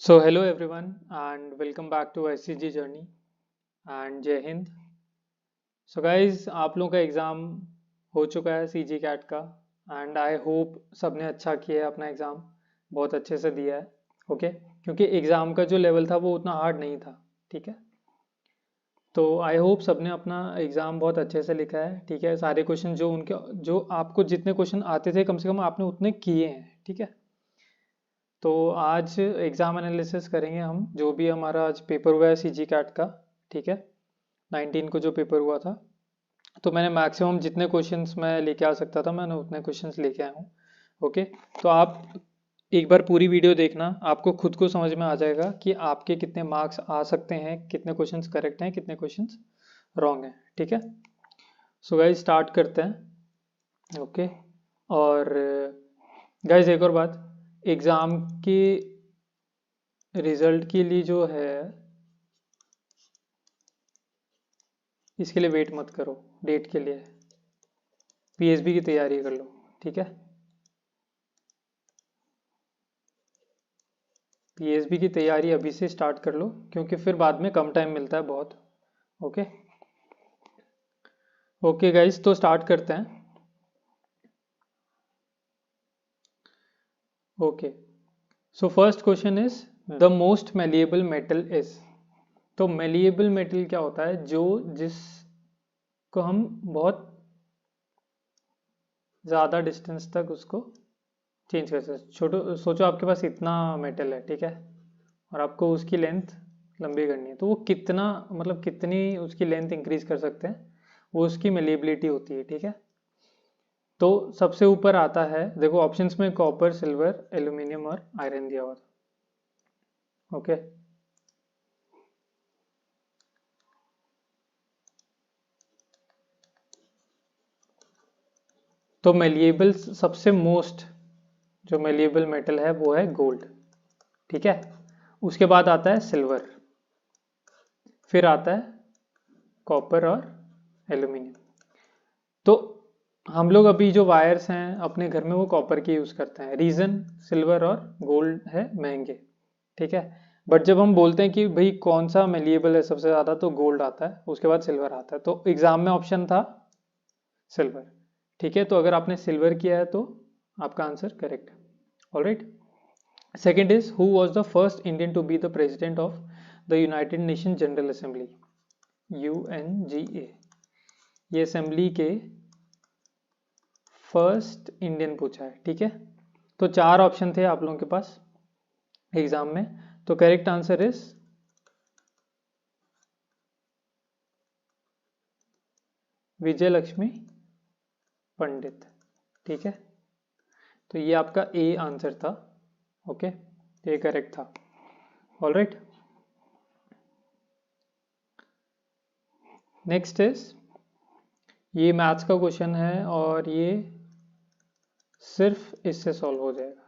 So hello everyone and welcome back to ICG journey and जय Hind. So guys, आप लोगों का एग्ज़ाम हो चुका है CG कैट का एंड आई होप सबने अच्छा किया है अपना एग्ज़ाम, बहुत अच्छे से दिया है। ओके क्योंकि एग्ज़ाम का जो लेवल था वो उतना हार्ड नहीं था। ठीक है, तो आई होप सबने अपना एग्ज़ाम बहुत अच्छे से लिखा है। ठीक है, सारे क्वेश्चन जो आपको जितने क्वेश्चन आते थे कम से कम आपने उतने किए हैं। ठीक है, तो आज एग्ज़ाम एनालिसिस करेंगे हम, जो भी हमारा आज पेपर हुआ है सीजी कैट का। ठीक है, 19 को जो पेपर हुआ था, तो मैंने मैक्सिमम जितने क्वेश्चंस मैं लेके आ सकता था मैंने उतने क्वेश्चंस लेके आया हूँ। ओके, तो आप एक बार पूरी वीडियो देखना, आपको खुद को समझ में आ जाएगा कि आपके कितने मार्क्स आ सकते हैं, कितने क्वेश्चंस करेक्ट हैं, कितने क्वेश्चंस रॉन्ग हैं। ठीक है, सो गाइस स्टार्ट करते हैं। ओके, और गाइस एक और बात, एग्ज़ाम के रिजल्ट के लिए जो है इसके लिए वेट मत करो, डेट के लिए पीएसबी की तैयारी कर लो। ठीक है, पीएसबी की तैयारी अभी से स्टार्ट कर लो क्योंकि फिर बाद में कम टाइम मिलता है बहुत। ओके ओके गाइस, तो स्टार्ट करते हैं। Okay, so first question is the most malleable metal is. तो मेलिएबल मेटल क्या होता है? जो जिसको हम बहुत ज़्यादा डिस्टेंस तक उसको चेंज कर सकते। छोटो सोचो आपके पास इतना मेटल है, ठीक है, और आपको उसकी लेंथ लंबी करनी है, तो वो कितना, मतलब कितनी उसकी लेंथ इंक्रीज कर सकते हैं, वो उसकी मेलिएबिलिटी होती है। ठीक है, तो सबसे ऊपर आता है, देखो ऑप्शंस में कॉपर, सिल्वर, एल्यूमिनियम और आयरन दिया हुआ था। ओके, तो मेलिएबल सबसे मोस्ट जो मेलिएबल मेटल है वो है गोल्ड। ठीक है, उसके बाद आता है सिल्वर, फिर आता है कॉपर और एल्यूमिनियम। तो हम लोग अभी जो वायर्स हैं अपने घर में वो कॉपर के यूज़ करते हैं, रीज़न सिल्वर और गोल्ड है महंगे। ठीक है, बट जब हम बोलते हैं कि भाई कौन सा मेलिएबल है सबसे ज़्यादा, तो गोल्ड आता है, उसके बाद सिल्वर आता है। तो एग्जाम में ऑप्शन था सिल्वर। ठीक है, तो अगर आपने सिल्वर किया है तो आपका आंसर करेक्ट है। Alright, second is who was the first Indian to be the president of the United Nation General Assembly, UNGA। ये असेंबली के फर्स्ट इंडियन पूछा है। ठीक है, तो चार ऑप्शन थे आप लोगों के पास एग्जाम में, तो करेक्ट आंसर इज विजय लक्ष्मी पंडित। ठीक है, तो ये आपका ए आंसर था। ओके, ये करेक्ट था। ऑलराइट, नेक्स्ट इज, ये मैथ्स का क्वेश्चन है और ये सिर्फ इससे सॉल्व हो जाएगा,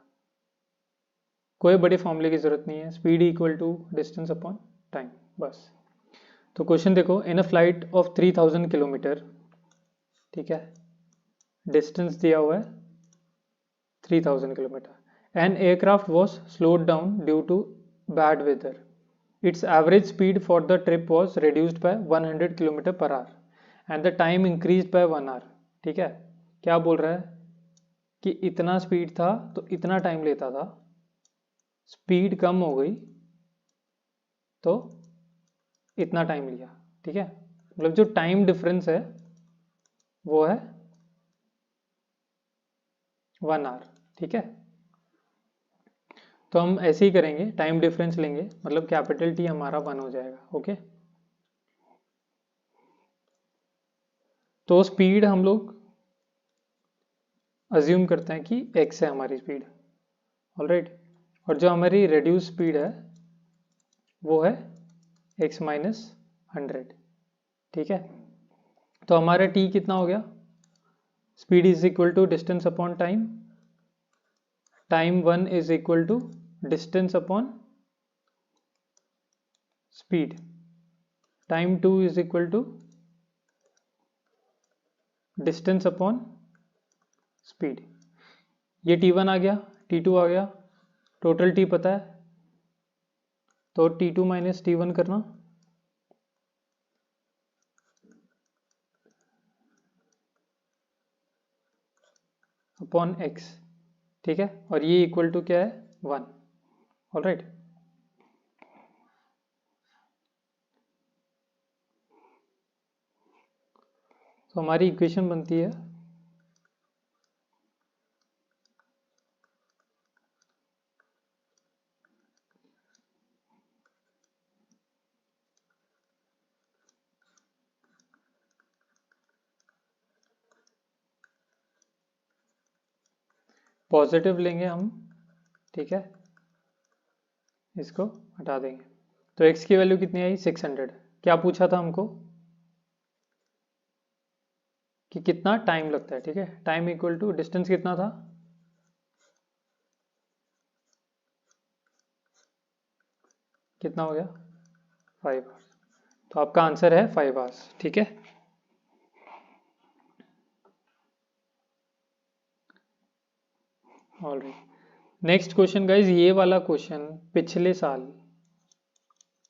कोई बड़े फॉर्मूले की जरूरत नहीं है। Speed equal to distance upon time, बस। तो क्वेश्चन देखो, in a flight of 3000 kilometre, ठीक है, डिस्टेंस दिया हुआ है 3000 kilometre, an aircraft was slowed down due to bad weather, its average speed for the trip was reduced by 100 kilometre per hour and the time increase by 1 hour. ठीक है, क्या बोल रहा है कि इतना स्पीड था तो इतना टाइम लेता था, स्पीड कम हो गई तो इतना टाइम लिया। ठीक है, मतलब जो टाइम डिफरेंस है वो है 1 आवर। ठीक है, तो हम ऐसे ही करेंगे, टाइम डिफरेंस लेंगे, मतलब कैपिटल टी हमारा 1 हो जाएगा। ओके, तो स्पीड हम लोग अज्यूम करते हैं कि x है हमारी स्पीड। ऑलराइट, और जो हमारी रिड्यूस स्पीड है वो है x माइनस 100। ठीक है, तो हमारा t कितना हो गया? Speed is equal to distance upon time, time 1 is equal to distance upon speed, time 2 is equal to distance upon speed. ये T1 आ गया, T2 आ गया, टोटल T पता है तो T2 माइनस T1 करना, अपॉन x, ठीक है, और ये इक्वल टू क्या है 1। ऑलराइट, तो हमारी इक्वेशन बनती है पॉजिटिव लेंगे हम, ठीक है, इसको हटा देंगे, तो x की वैल्यू कितनी आई 600। क्या पूछा था हमको कि कितना टाइम लगता है, ठीक है, टाइम इक्वल टू डिस्टेंस कितना था, कितना हो गया 5 आवर्स, तो आपका आंसर है 5 आवर्स, ठीक है। ऑलराइट, नेक्स्ट क्वेश्चन गाइज, ये वाला क्वेश्चन पिछले साल,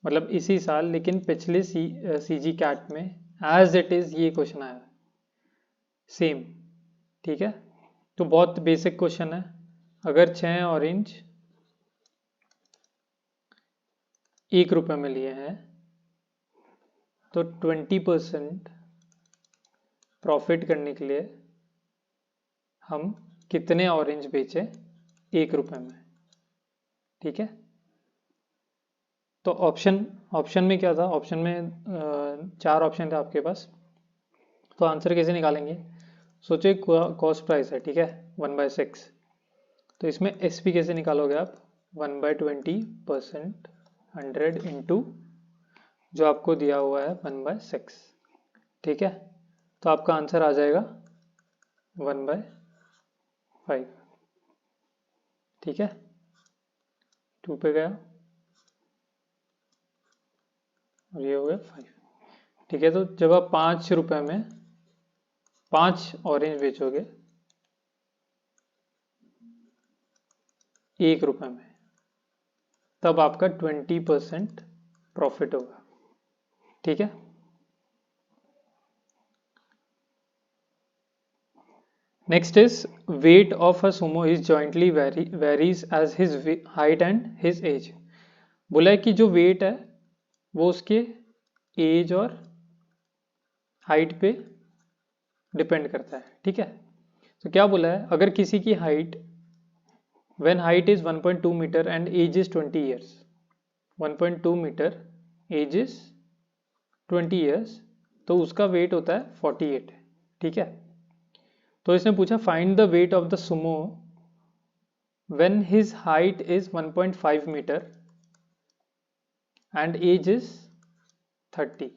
मतलब इसी साल लेकिन पिछले सीजी कैट में एज इट इज ये क्वेश्चन आया सेम, ठीक है, तो बहुत बेसिक क्वेश्चन है। अगर 6 ऑरेंज 1 रुपए में लिए हैं तो 20% प्रॉफिट करने के लिए हम कितने ऑरेंज बेचे 1 रुपए में, ठीक है। तो ऑप्शन में क्या था, ऑप्शन में 4 ऑप्शन थे आपके पास, तो आंसर कैसे निकालेंगे, सोचिए कॉस्ट प्राइस है, ठीक है, 1/6, तो इसमें एसपी कैसे निकालोगे आप, 1/20% 100 इंटू जो आपको दिया हुआ है 1/6, ठीक है, तो आपका आंसर आ जाएगा 1/5, ठीक है, 2 पे गया और ये हो गया 5, ठीक है। तो जब आप 5 रुपए में 5 ऑरेंज बेचोगे 1 रुपए में, तब आपका 20% प्रॉफिट होगा, ठीक है। Next is weight of a sumo is jointly varies as his height and his age. बोला है कि जो वेट है वो उसके एज और हाइट पे डिपेंड करता है, ठीक है। तो क्या बोला है, अगर किसी की height when height is 1.2 metre and age is 20 years, 1.2 metre age is 20 years, तो उसका वेट होता है 48, ठीक है। तो इसने पूछा find the weight of the sumo when his height is 1.5 metre and age is 30।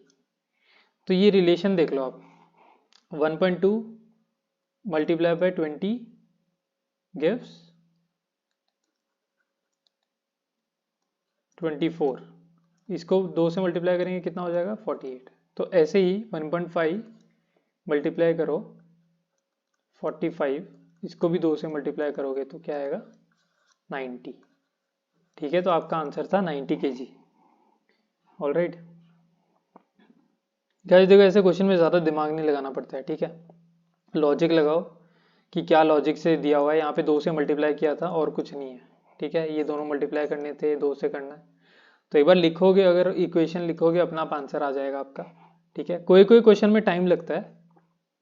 तो ये रिलेशन देख लो आप, 1.2 मल्टीप्लाई बाय 20 गिव्स 24, इसको 2 से मल्टीप्लाई करेंगे कितना हो जाएगा 48। तो ऐसे ही 1.5 मल्टीप्लाई करो 45, इसको भी 2 से मल्टीप्लाई करोगे तो क्या आएगा 90, ठीक है। तो आपका आंसर था 90 kg। ऑलराइट गाइस, देखो ऐसे क्वेश्चन में ज़्यादा दिमाग नहीं लगाना पड़ता है, ठीक है, लॉजिक लगाओ कि क्या लॉजिक से दिया हुआ है, यहाँ पे 2 से मल्टीप्लाई किया था और कुछ नहीं है, ठीक है, ये दोनों मल्टीप्लाई करने थे, 2 से करना है, तो एक बार लिखोगे, अगर इक्वेशन लिखोगे अपना आप आंसर आ जाएगा आपका, ठीक है। कोई कोई क्वेश्चन में टाइम लगता है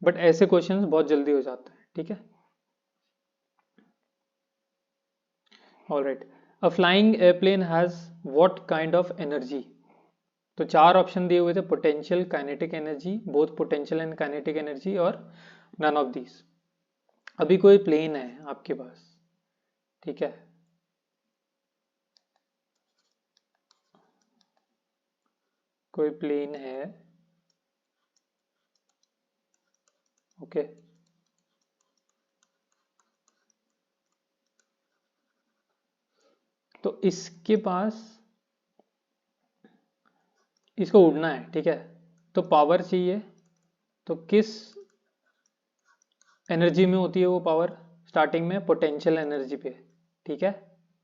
बट ऐसे क्वेश्चन बहुत जल्दी हो जाते हैं, ठीक है। Alright, a flying airplane has what kind of energy. तो 4 ऑप्शन दिए हुए थे, potential, kinetic energy, both potential and kinetic energy और नन ऑफ दीज। अभी कोई प्लेन है आपके पास, ठीक है, कोई प्लेन है, ओके, तो इसके पास इसको उड़ना है, ठीक है, तो पावर चाहिए, तो किस एनर्जी में होती है वो पावर, स्टार्टिंग में पोटेंशियल एनर्जी पे, ठीक है,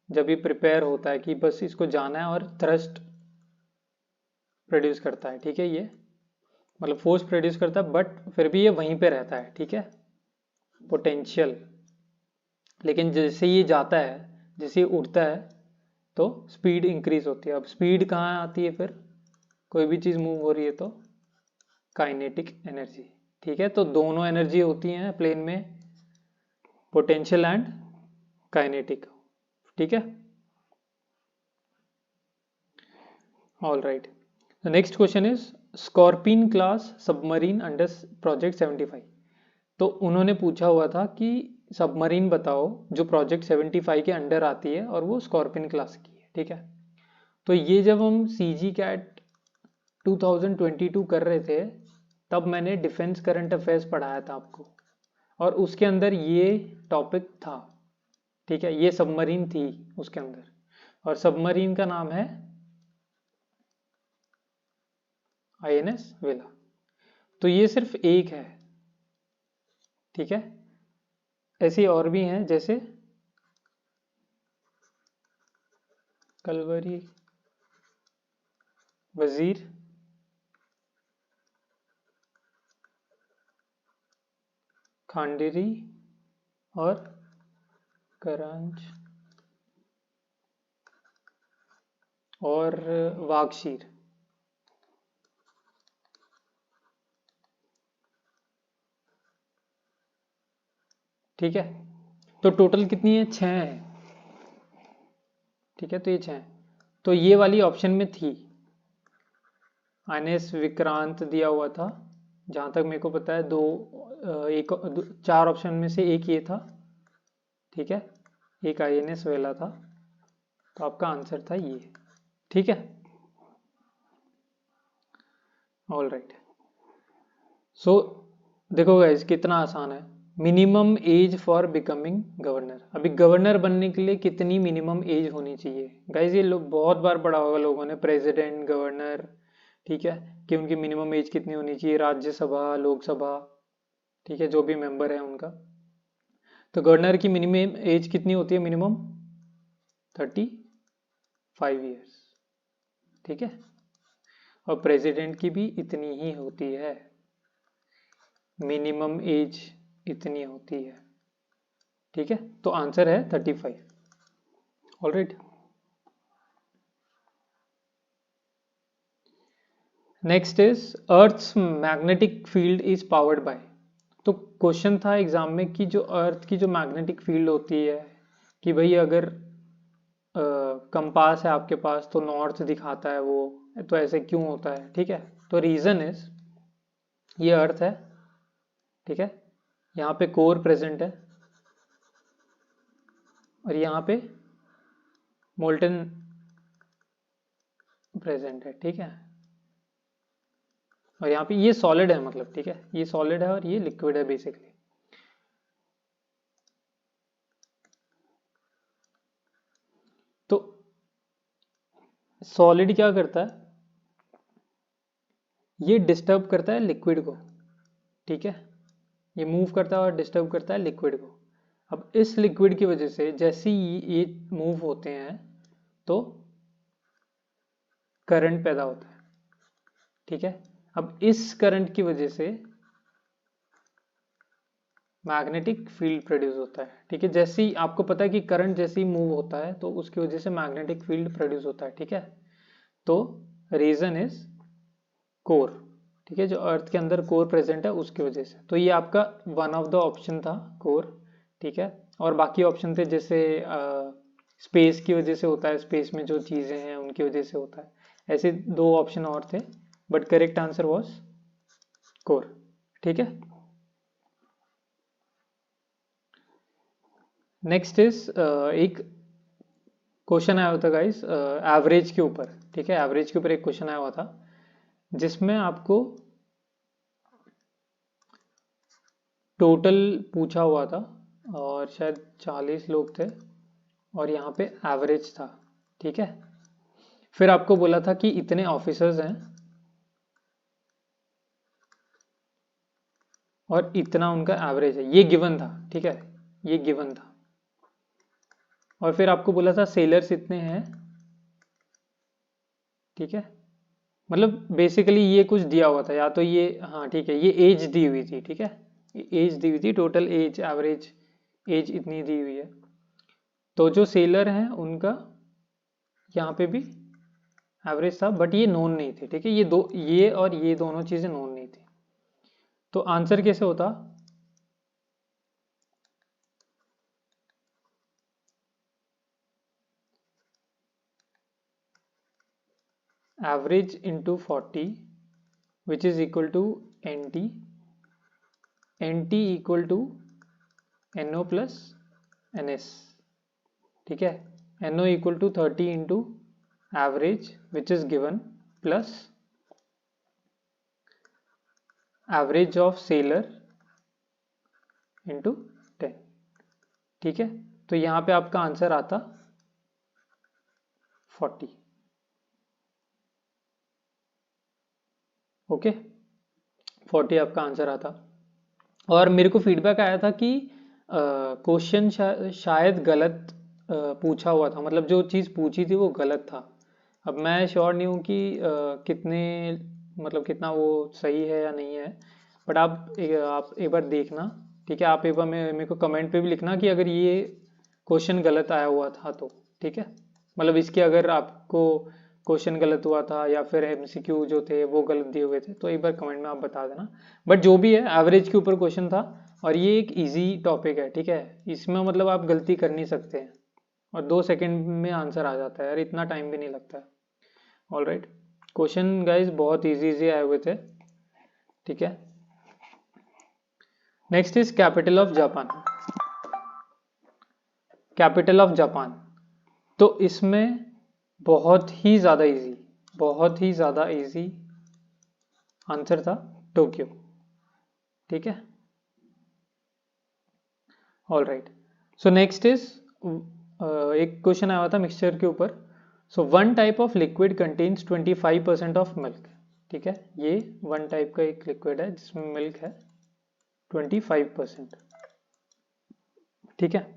जब ये प्रिपेयर होता है कि बस इसको जाना है और थ्रस्ट प्रोड्यूस करता है, ठीक है, ये मतलब फोर्स प्रोड्यूस करता है बट फिर भी ये वहीं पे रहता है, ठीक है, पोटेंशियल। लेकिन जैसे ये जाता है, जैसे ये उड़ता है तो स्पीड इंक्रीज होती है। अब स्पीड कहाँ आती है फिर, कोई भी चीज़ मूव हो रही है तो काइनेटिक एनर्जी, ठीक है। तो दोनों एनर्जी होती हैं प्लेन में, पोटेंशियल एंड काइनेटिक, ठीक है। All right, the next question is scorpion class submarine under project 75। तो उन्होंने पूछा हुआ था कि सबमरीन बताओ जो प्रोजेक्ट 75 के अंडर आती है और वो स्कॉर्पियन क्लास की है, ठीक है। तो ये जब हम सी जी कैट 2022 कर रहे थे तब मैंने डिफेंस करंट अफेयर्स पढ़ाया था आपको, और उसके अंदर ये टॉपिक था, ठीक है। ये सबमरीन थी उसके अंदर, और सबमरीन का नाम है INS वेला। तो ये सिर्फ एक है, ठीक है। ऐसी और भी हैं जैसे कलवरी, वजीर, खांडेरी और करंज और वागशीर, ठीक है। तो टोटल कितनी है, 6 है, ठीक है। तो ये 6 है, तो ये वाली ऑप्शन में थी। INS विक्रांत दिया हुआ था, जहां तक मेरे को पता है, चार ऑप्शन में से एक ये था, ठीक है, एक INS वेला था। तो आपका आंसर था ये, ठीक है। ऑल राइट, सो देखो गाइस कितना आसान है। Minimum age for becoming governor, अभी गवर्नर बनने के लिए कितनी मिनिमम एज होनी चाहिए गाइस, ये लोग बहुत बार पढ़ा होगा लोगों ने, प्रेसिडेंट, गवर्नर, ठीक है, कि उनकी मिनिमम एज कितनी होनी चाहिए, राज्यसभा, लोकसभा, ठीक है, जो भी मेंबर है उनका। तो गवर्नर की मिनिमम एज कितनी होती है, मिनिमम 35 ईयर्स, ठीक है। और प्रेसिडेंट की भी इतनी ही होती है, मिनिमम एज इतनी होती है, ठीक है। तो आंसर है 35। Alright, next is earth's magnetic field is powered by. तो क्वेश्चन था एग्जाम में कि जो अर्थ की जो मैग्नेटिक फील्ड होती है, कि भाई अगर कंपास है आपके पास तो नॉर्थ दिखाता है वो, तो ऐसे क्यों होता है, ठीक है। तो रीजन इज, ये अर्थ है, ठीक है, यहाँ पे कोर प्रेजेंट है और यहाँ पे मोल्टन प्रेजेंट है, ठीक है। और यहाँ पे ये सॉलिड है, मतलब, ठीक है, ये सॉलिड है और ये लिक्विड है बेसिकली। तो सॉलिड क्या करता है, ये डिस्टर्ब करता है लिक्विड को, ठीक है, ये मूव करता है और डिस्टर्ब करता है लिक्विड को। अब इस लिक्विड की वजह से जैसे ही ये मूव होते हैं तो करंट पैदा होता है, ठीक है। अब इस करंट की वजह से मैग्नेटिक फील्ड प्रोड्यूस होता है, ठीक है। जैसे ही आपको पता है कि करंट जैसे ही मूव होता है तो उसकी वजह से मैग्नेटिक फील्ड प्रोड्यूस होता है, ठीक है। तो रीजन इज कोर, ठीक है, जो अर्थ के अंदर कोर प्रेजेंट है उसकी वजह से। तो ये आपका वन ऑफ द ऑप्शन था, कोर, ठीक है। और बाकी ऑप्शन थे जैसे स्पेस की वजह से होता है, स्पेस में जो चीजें हैं उनकी वजह से होता है, ऐसे दो ऑप्शन और थे, but correct answer was core, ठीक है। नेक्स्ट इज एक क्वेश्चन आया हुआ था गाइस एवरेज के ऊपर, ठीक है, एवरेज के ऊपर एक क्वेश्चन आया हुआ था जिसमें आपको टोटल पूछा हुआ था और शायद 40 लोग थे और यहाँ पे एवरेज था, ठीक है। फिर आपको बोला था कि इतने ऑफिसर्स हैं और इतना उनका एवरेज है, ये गिवन था, ठीक है, ये गिवन था। और फिर आपको बोला था सेलर्स इतने हैं, ठीक है। मतलब बेसिकली ये कुछ दिया हुआ था, या तो ये, हाँ ठीक है, ये एज दी हुई थी, ठीक है, एज दी हुई थी, टोटल एज, एवरेज एज इतनी दी हुई है। तो जो सेलर हैं उनका यहाँ पे भी एवरेज था, बट ये नोन नहीं थे, ठीक है, ये और ये दोनों चीजें नोन नहीं थी। तो आंसर कैसे होता, average into 40 which is equal to NT, NT equal to NO plus NS, ठीक है। NO equal to 30 into average which is given plus average of seller into 10, ठीक है। तो यहाँ पे आपका आंसर आता 40, ओके, 40 आपका आंसर आता। और मेरे को फीडबैक आया था कि क्वेश्चन शायद गलत पूछा हुआ था, मतलब जो चीज़ पूछी थी वो गलत था। अब मैं श्योर नहीं हूँ कि कितने, मतलब कितना वो सही है या नहीं है, बट आप एक बार देखना, ठीक है। आप एक बार मेरे को कमेंट पे भी लिखना कि अगर ये क्वेश्चन गलत आया हुआ था तो, ठीक है। मतलब इसके अगर आपको क्वेश्चन गलत हुआ था या फिर MCQ जो थे वो गलत दिए हुए थे, तो एक बार कमेंट में आप बता देना। बट जो भी है, एवरेज के ऊपर क्वेश्चन था, और ये एक इजी टॉपिक है, ठीक है। इसमें मतलब आप गलती कर नहीं सकते हैं, और 2 सेकंड में आंसर आ जाता है यार, इतना टाइम भी नहीं लगता है। ऑल राइट, क्वेश्चन गाइज बहुत इजी आए हुए थे, ठीक है। Next is capital of Japan, capital of Japan. तो इसमें बहुत ही ज्यादा इजी, बहुत ही ज्यादा इजी आंसर था टोक्यो, ठीक है। All right, so next is एक क्वेश्चन आया था मिक्सचर के ऊपर। So one type of liquid contains 25% of milk, ठीक है। ये वन टाइप का एक लिक्विड है जिसमें मिल्क है 25%, ठीक है।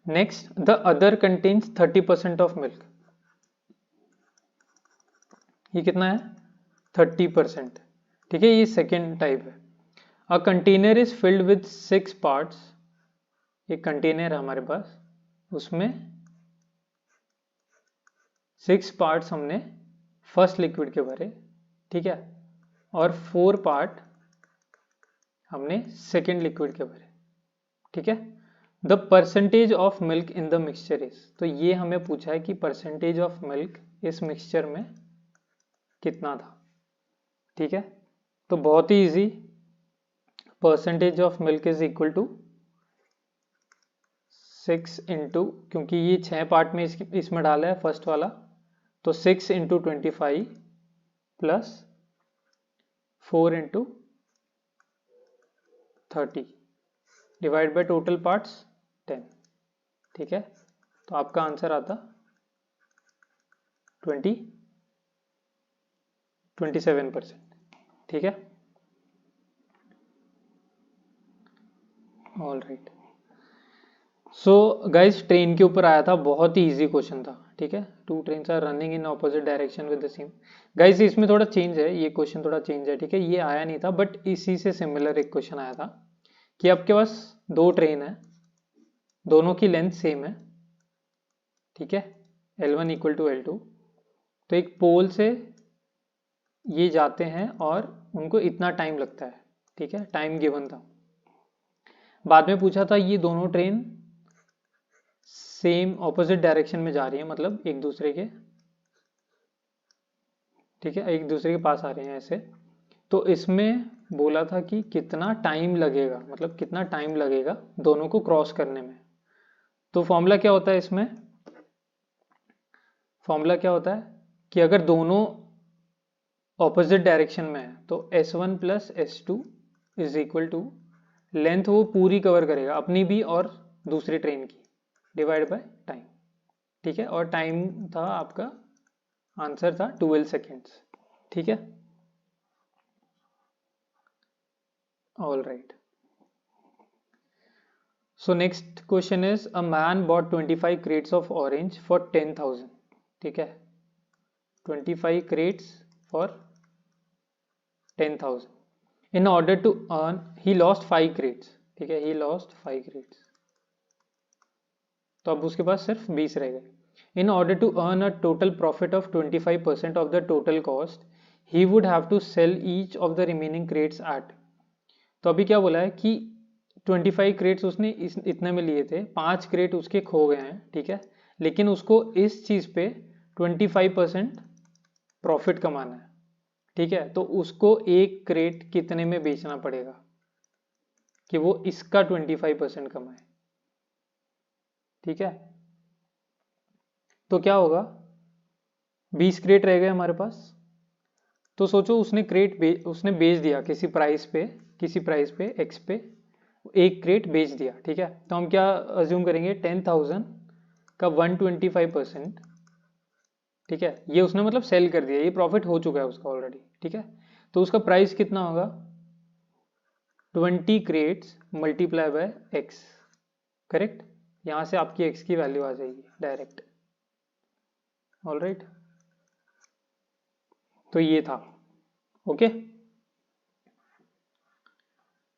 Next, the other contains 30% of milk, ये कितना है 30%, ठीक है। ये सेकेंड टाइप है। A container is filled with 6 parts, एक कंटेनर है हमारे पास, उसमें 6 पार्ट्स हमने फर्स्ट लिक्विड के भरे, ठीक है, और 4 पार्ट हमने सेकेंड लिक्विड के भरे, ठीक है। The percentage of milk in the mixture is, तो ये हमें पूछा है कि परसेंटेज ऑफ मिल्क इस मिक्सचर में कितना था, ठीक है। तो बहुत ही easy, percentage of milk is equal to 6 into, क्योंकि ये 6 पार्ट में इसमें डाला है फर्स्ट वाला, तो 6 into 25 plus 4 into 30 divide by total parts 10, ठीक है। तो आपका आंसर आता 27%, ठीक है। All right, so guys train के ऊपर आया था, बहुत ही इजी क्वेश्चन था, ठीक है। 2 trains are running in opposite direction with the same, guys इसमें थोड़ा चेंज है, ये क्वेश्चन थोड़ा चेंज है, ठीक है। ये आया नहीं था, बट इसी से सिमिलर एक क्वेश्चन आया था कि आपके पास 2 ट्रेन है, दोनों की लेंथ सेम है, ठीक है, L1 इक्वल टू L2। तो एक पोल से ये जाते हैं और उनको इतना टाइम लगता है, ठीक है, टाइम गिवन था। बाद में पूछा था ये दोनों ट्रेन सेम ऑपोजिट डायरेक्शन में जा रही है, मतलब एक दूसरे के, ठीक है, एक दूसरे के पास आ रहे हैं ऐसे। तो इसमें बोला था कि कितना टाइम लगेगा, मतलब कितना टाइम लगेगा दोनों को क्रॉस करने में। तो फॉर्मूला क्या होता है इसमें, फॉर्मूला क्या होता है कि अगर दोनों ऑपोजिट डायरेक्शन में है तो S1 plus S2 is equal to length वो पूरी कवर करेगा, अपनी भी और दूसरी ट्रेन की, डिवाइड बाय टाइम, ठीक है। और टाइम था आपका, आंसर था 12 सेकेंड्स, ठीक है। All right, so next question is a man bought 25 crates of orange for 10,000. ठीक है, 25 crates for 10,000. In order to earn he lost 5 crates. ठीक है, ही लॉस्ट 5 crates. तो अब उसके पास सिर्फ 20 रह गए. In order to earn a total profit of 25% of the total cost he would have to sell each of the remaining crates at. तो अभी क्या बोला है कि 25 क्रेट्स उसने इतने में लिए थे, 5 क्रेट उसके खो गए हैं. ठीक है, लेकिन उसको इस चीज पे 25% प्रॉफिट कमाना है. ठीक है, तो उसको एक क्रेट कितने में बेचना पड़ेगा कि वो इसका 25% कमाए. ठीक है, तो क्या होगा, 20 क्रेट रह गए हमारे पास. तो सोचो उसने बेच दिया किसी प्राइस पे एक्स पे एक क्रेट बेच दिया. ठीक है, तो हम क्या अज्यूम करेंगे, 10,000 का 125%. ठीक है, ये उसने मतलब सेल कर दिया, ये प्रॉफिट हो चुका है उसका ऑलरेडी. ठीक है, तो उसका प्राइस कितना होगा, 20 crates multiply by x. Correct, यहां से आपकी एक्स की वैल्यू आ जाएगी डायरेक्ट. ऑलराइट, तो ये था. Okay,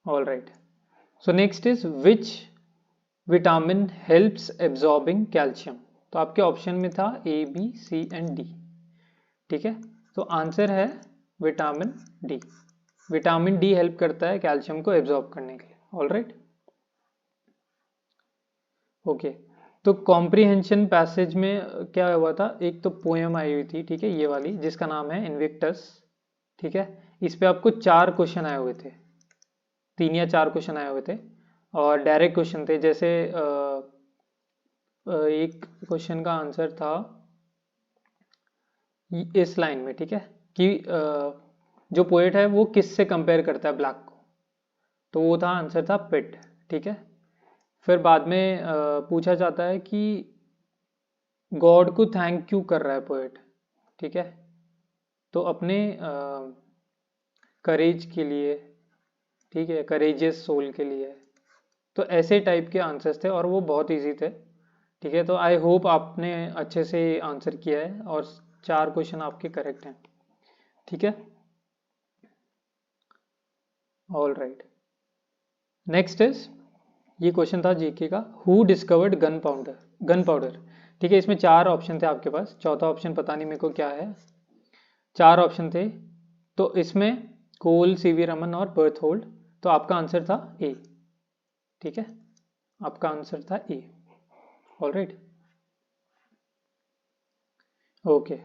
alright. So next is which vitamin helps absorbing calcium. तो आपके ऑप्शन में था A B C and D. ठीक है, तो आंसर है vitamin D. Vitamin D help करता है कैल्शियम को एब्जॉर्ब करने के लिए. Alright, okay. तो कॉम्प्रिहेंशन पैसेज में क्या हुआ था, एक तो पोएम आई हुई थी. ठीक है, ये वाली जिसका नाम है इन्विक्टस. ठीक है, इस पे आपको 4 क्वेश्चन आए हुए थे, 3 या 4 क्वेश्चन आए हुए थे और डायरेक्ट क्वेश्चन थे. जैसे एक क्वेश्चन का आंसर था इस लाइन में. ठीक है, कि जो पोएट है वो किससे कंपेयर करता है ब्लैक को, तो वो था आंसर था पिट. ठीक है, फिर बाद में पूछा जाता है कि गॉड को थैंक क्यों कर रहा है पोएट. ठीक है, तो अपने करेज के लिए. ठीक है, करेजियस सोल के लिए. तो ऐसे टाइप के आंसर्स थे और वो बहुत इजी थे. ठीक है, तो आई होप आपने अच्छे से आंसर किया है और 4 क्वेश्चन आपके करेक्ट हैं. ठीक है, ऑल राइट. नेक्स्ट इज, ये क्वेश्चन था जीके का, हु डिस्कवर्ड गन पाउडर. ठीक है, इसमें 4 ऑप्शन थे आपके पास, चौथा ऑप्शन पता नहीं मेरे को क्या है. 4 ऑप्शन थे, तो इसमें कोल, सीवी रमन और बर्थोल्ड. तो आपका आंसर था ए. ठीक है, आपका आंसर था A. All right, okay.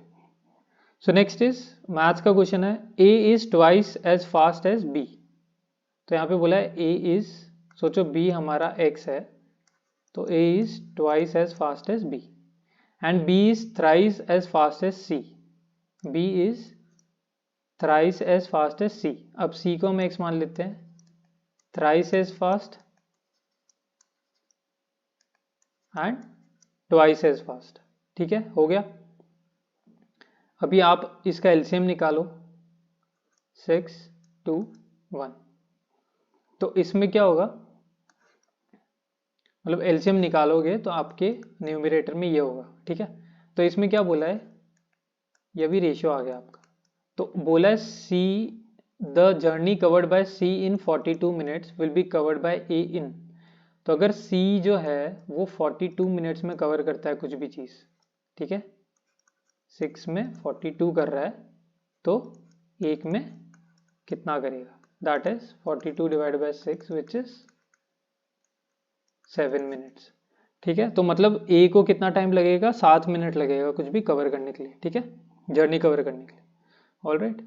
So next is maths का क्वेश्चन है, A is twice as fast as B. तो यहाँ पे बोला है ए इज, सोचो बी हमारा एक्स है, तो A is twice as fast as B and B is thrice as fast as C. B is thrice as fast as C. अब सी को हम एक्स मान लेते हैं, thrice as fast and twice as fast. ठीक है, हो गया. अभी आप इसका एलसीएम निकालो, 6 2 1. तो इसमें क्या होगा, मतलब एलसीएम निकालोगे तो आपके न्यूमरेटर में ये होगा. ठीक है, तो इसमें क्या बोला है, ये भी रेशियो आ गया आपका. तो बोला है C the journey covered by C in 42 minutes will be covered by A in. तो अगर सी जो है वो 42 मिनट्स में कवर करता है कुछ भी चीज़. ठीक है, 6 में 42 कर रहा है, तो एक में कितना करेगा, that is 42 divide by 6 which is 7 minutes. ठीक है, तो मतलब ए को कितना टाइम लगेगा, 7 मिनट लगेगा कुछ भी कवर करने के लिए. ठीक है, जर्नी कवर करने के लिए. ऑल राइट,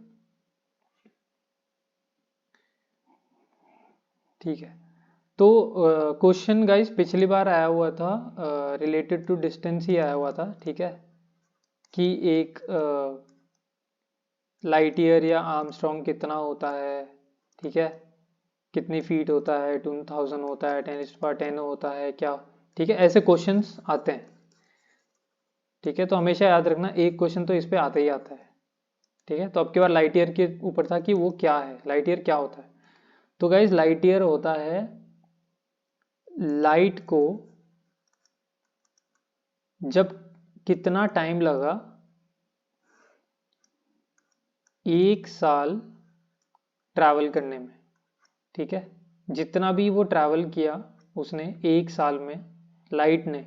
ठीक है. तो क्वेश्चन गाइस पिछली बार आया हुआ था, रिलेटेड टू डिस्टेंस ही आया हुआ था. ठीक है, कि एक लाइट ईयर या आर्मस्ट्रॉन्ग कितना होता है. ठीक है, कितनी फीट होता है, 2000 होता है, 10⁻10 होता है क्या. ठीक है, ऐसे क्वेश्चंस आते हैं. ठीक है, तो हमेशा याद रखना एक क्वेश्चन तो इस पे आता ही आता है. ठीक है, तो अब की बार लाइट ईयर के ऊपर था कि वो क्या है, लाइट ईयर क्या होता है. तो गाइज लाइट ईयर होता है लाइट को जब कितना टाइम लगा 1 साल ट्रैवल करने में, ठीक है। जितना भी वो ट्रैवल किया उसने 1 साल में लाइट ने,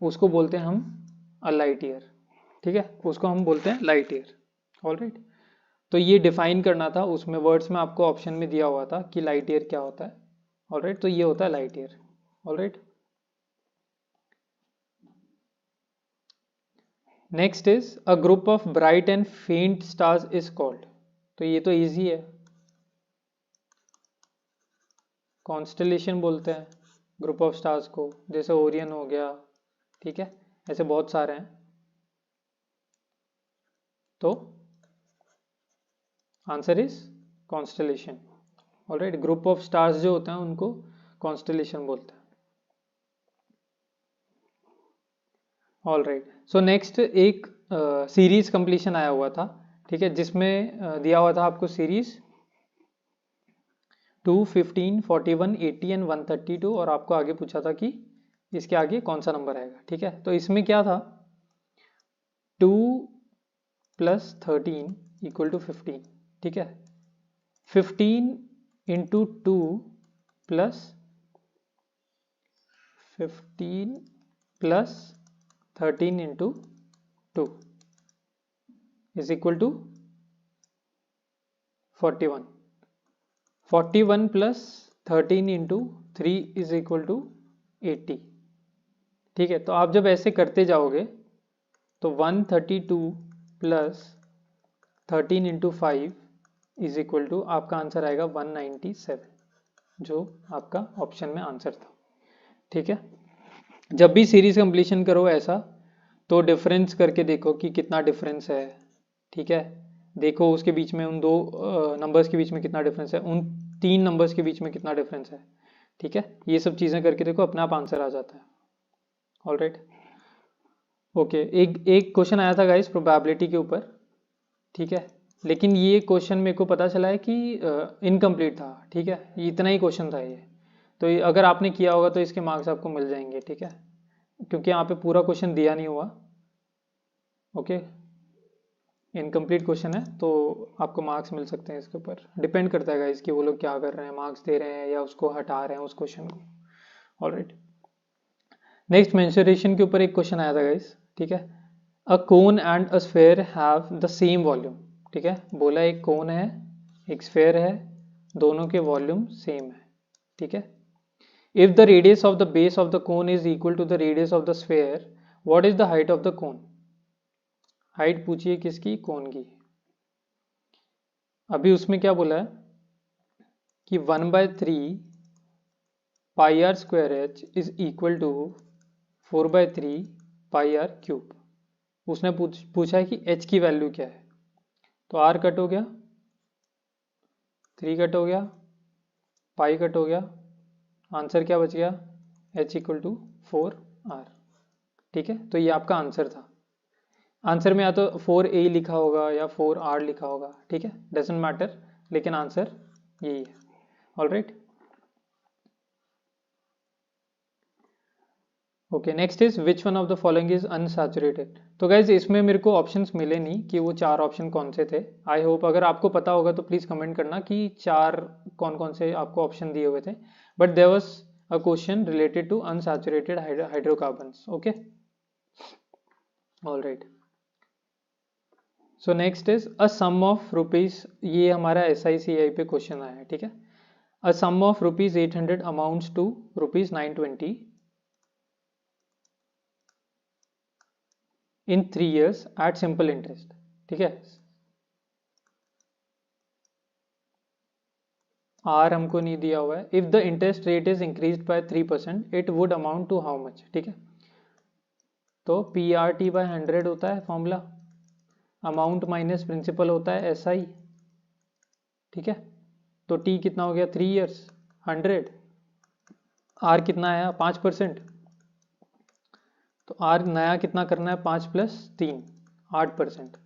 उसको बोलते हैं हम अ लाइट ईयर, ठीक है, उसको हम बोलते हैं लाइट ईयर। ऑलराइट, तो ये डिफाइन करना था, उसमें वर्ड्स में आपको ऑप्शन में दिया हुआ था कि लाइट ईयर क्या होता है। ऑलराइट, तो ये होता है light year. Alright, next is a group of bright and फेंट स्टार्स इज कॉल्ड। तो ये तो इजी है, कॉन्स्टेलेशन बोलते हैं ग्रुप ऑफ स्टार्स को, जैसे ओरियन हो गया, ठीक है, ऐसे बहुत सारे हैं। तो answer is constellation. Alright, group of stars जो होते हैं उनको कॉन्स्टेलेशन बोलते हैं। ऑलराइट, सो नेक्स्ट एक सीरीज कंप्लीशन आया हुआ था, ठीक है, जिसमें दिया हुआ था आपको सीरीज 2, 15, 41, 80 एंड 132, और आपको आगे पूछा था कि इसके आगे कौन सा नंबर आएगा, ठीक है। तो इसमें क्या था, 2 + 13 = 15, ठीक है। 15 × 2 + 15 + 13 × 2 = 41। 41 + 13 × 3 = 80, ठीक है। तो आप जब ऐसे करते जाओगे तो 132 + 13 × 5 = आपका आंसर आएगा 197, जो आपका ऑप्शन में आंसर था, ठीक है। जब भी सीरीज कंप्लीशन करो ऐसा, तो डिफरेंस करके देखो कि कितना डिफरेंस है, ठीक है। देखो उसके बीच में, उन दो नंबर्स के बीच में कितना डिफरेंस है, उन 3 नंबर्स के बीच में कितना डिफरेंस है, ठीक है। ये सब चीज़ें करके देखो, अपने आप आंसर आ जाता है। ऑलराइट, ओके, एक क्वेश्चन आया था गाइस प्रोबेबिलिटी के ऊपर, ठीक है, लेकिन ये क्वेश्चन मेरे को पता चला है कि इनकम्प्लीट था, ठीक है, इतना ही क्वेश्चन था ये। तो अगर आपने किया होगा तो इसके मार्क्स आपको मिल जाएंगे, ठीक है, क्योंकि यहाँ पे पूरा क्वेश्चन दिया नहीं हुआ। ओके, इनकम्प्लीट क्वेश्चन है तो आपको मार्क्स मिल सकते हैं, इसके ऊपर डिपेंड करता है गाइस कि वो लोग क्या कर रहे हैं, मार्क्स दे रहे हैं या उसको हटा रहे हैं उस क्वेश्चन को। ऑलराइट, नेक्स्ट मेंसुरेशन के ऊपर एक क्वेश्चन आया था गाइस, ठीक है। A cone and a sphere have the same volume, ठीक है, बोला एक कोन है एक स्फेयर है, दोनों के वॉल्यूम सेम है, ठीक है। If the radius of the base of the cone is equal to the radius of the sphere, what is the height of the cone. Height पूछिए किसकी, कोन की। अभी उसमें क्या बोला है कि 1/3 πr² is equal to 4/3 πr³। उसने पूछा है कि h की वैल्यू क्या है, तो r कट हो गया, 3 कट हो गया, पाई कट हो गया, आंसर क्या बच गया, h = 4r, ठीक है। तो ये आपका आंसर था। आंसर में या तो 4a लिखा होगा या 4r लिखा होगा, ठीक है, डजेंट मैटर, लेकिन आंसर यही है। Alright, okay, next is which one of the following is unsaturated. तो गाइज इसमें मेरे को ऑप्शंस मिले नहीं कि वो 4 ऑप्शन कौन से थे। आई होप अगर आपको पता होगा तो प्लीज कमेंट करना कि 4 कौन कौन से आपको ऑप्शन दिए हुए थे, but there was a question related to unsaturated hydrocarbons. Okay, alright, so next is a sum of rupees, ये हमारा SICI पे क्वेश्चन आया है, ठीक है। A sum of ₹800 amounts to ₹920 in 3 years at simple interest, ठीक है। आर हमको नहीं दिया हुआ है। If the interest rate is increase by 3%, it would amount to how much, ठीक है। तो PRT/100 होता है फॉर्मूला, अमाउंट माइनस प्रिंसिपल होता है SI, ठीक है। तो T कितना हो गया, 3 years 100, R कितना आया 5%, तो R नया कितना करना है, 5 + 3 8%,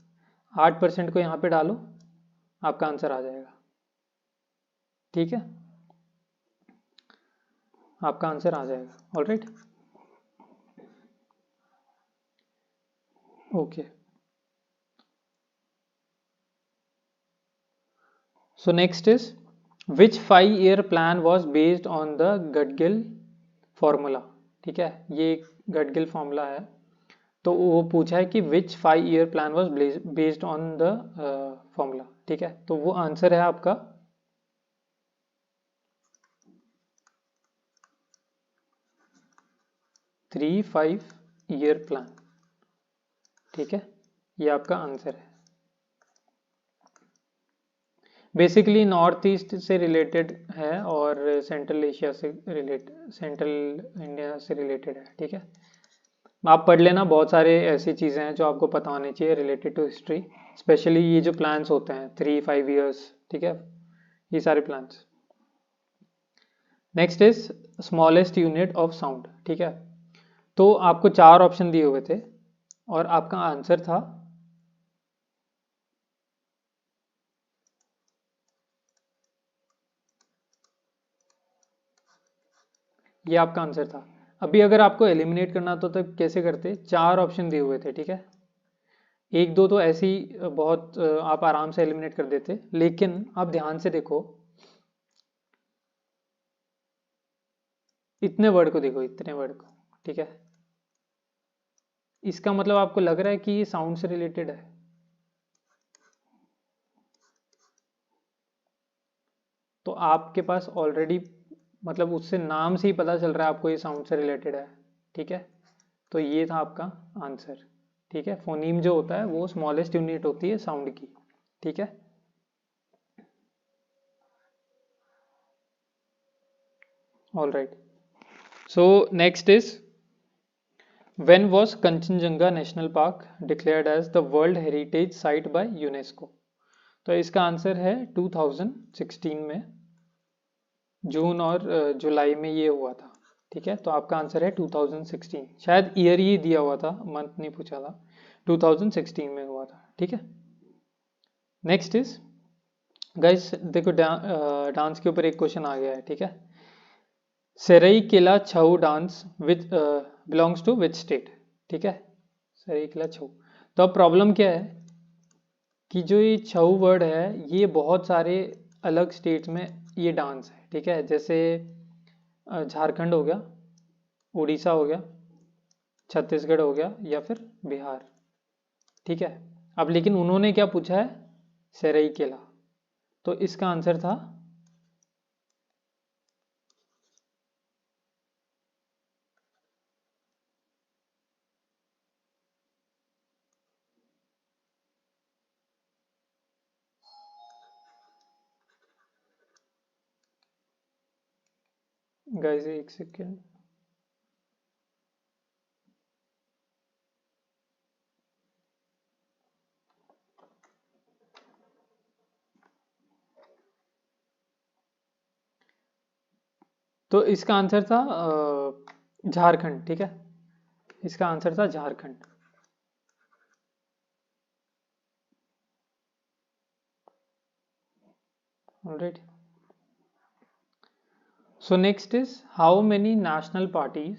8% को यहाँ पे डालो, आपका आंसर आ जाएगा, ठीक है। आपका आंसर आ जाएगा। Alright, okay. So next is which 5 year plan was based on the Gadgil formula. ठीक है, ये गडगिल फॉर्मूला है। तो वो पूछा है कि विच 5 year plan was based on the formula. ठीक है, तो वो आंसर है आपका 3-5 year प्लान। ठीक है, ये आपका आंसर है। बेसिकली नॉर्थ ईस्ट से रिलेटेड है और सेंट्रल एशिया से सेंट्रल इंडिया से रिलेटेड है। ठीक है, आप पढ़ लेना, बहुत सारे ऐसी चीज़ें हैं जो आपको पता होनी चाहिए रिलेटेड टू हिस्ट्री, स्पेशली ये जो प्लान्स होते हैं 3-5 years। ठीक है, ये सारे plans. Next is smallest unit of sound. ठीक है, तो आपको 4 ऑप्शन दिए हुए थे और आपका आंसर था, ये आपका आंसर था। अभी अगर आपको एलिमिनेट करना तो कैसे करते, 4 ऑप्शन दिए हुए थे। ठीक है, एक दो तो ऐसे ही बहुत आप आराम से एलिमिनेट कर देते, लेकिन आप ध्यान से देखो, इतने वर्ड को देखो, इतने वर्ड को। ठीक है, इसका मतलब आपको लग रहा है कि ये साउंड से रिलेटेड है। तो आपके पास ऑलरेडी मतलब उससे नाम से ही पता चल रहा है आपको ये साउंड से रिलेटेड है। ठीक है, तो ये था आपका आंसर। ठीक है, फोनीम जो होता है वो स्मॉलेस्ट यूनिट होती है साउंड की। ठीक है, all right. So next is when was Kanchenjunga national park declared as the world heritage site by UNESCO. तो इसका आंसर है 2016 में, जून और जुलाई में ये हुआ था। ठीक है, तो आपका आंसर है 2016, शायद ईयर ही दिया हुआ था, मंथ नहीं पूछा था। 2016 में हुआ था। ठीक है, नेक्स्ट इज गाइस देखो, डांस के ऊपर एक क्वेश्चन आ गया है। ठीक है, Seraikela Chhau dance which belongs to which state. ठीक है, सेरई किला छऊ। तो अब प्रॉब्लम क्या है कि जो ये छऊ वर्ड है ये बहुत सारे अलग स्टेट्स में ये डांस है। ठीक है, जैसे झारखंड हो गया, उड़ीसा हो गया, छत्तीसगढ़ हो गया, या फिर बिहार। ठीक है, अब लेकिन उन्होंने क्या पूछा है, सरायकेला। तो इसका आंसर था गाइस एक सेकेंड। तो इसका आंसर था झारखंड। ठीक है, इसका आंसर था Jharkhand. Alright, so next is how many national parties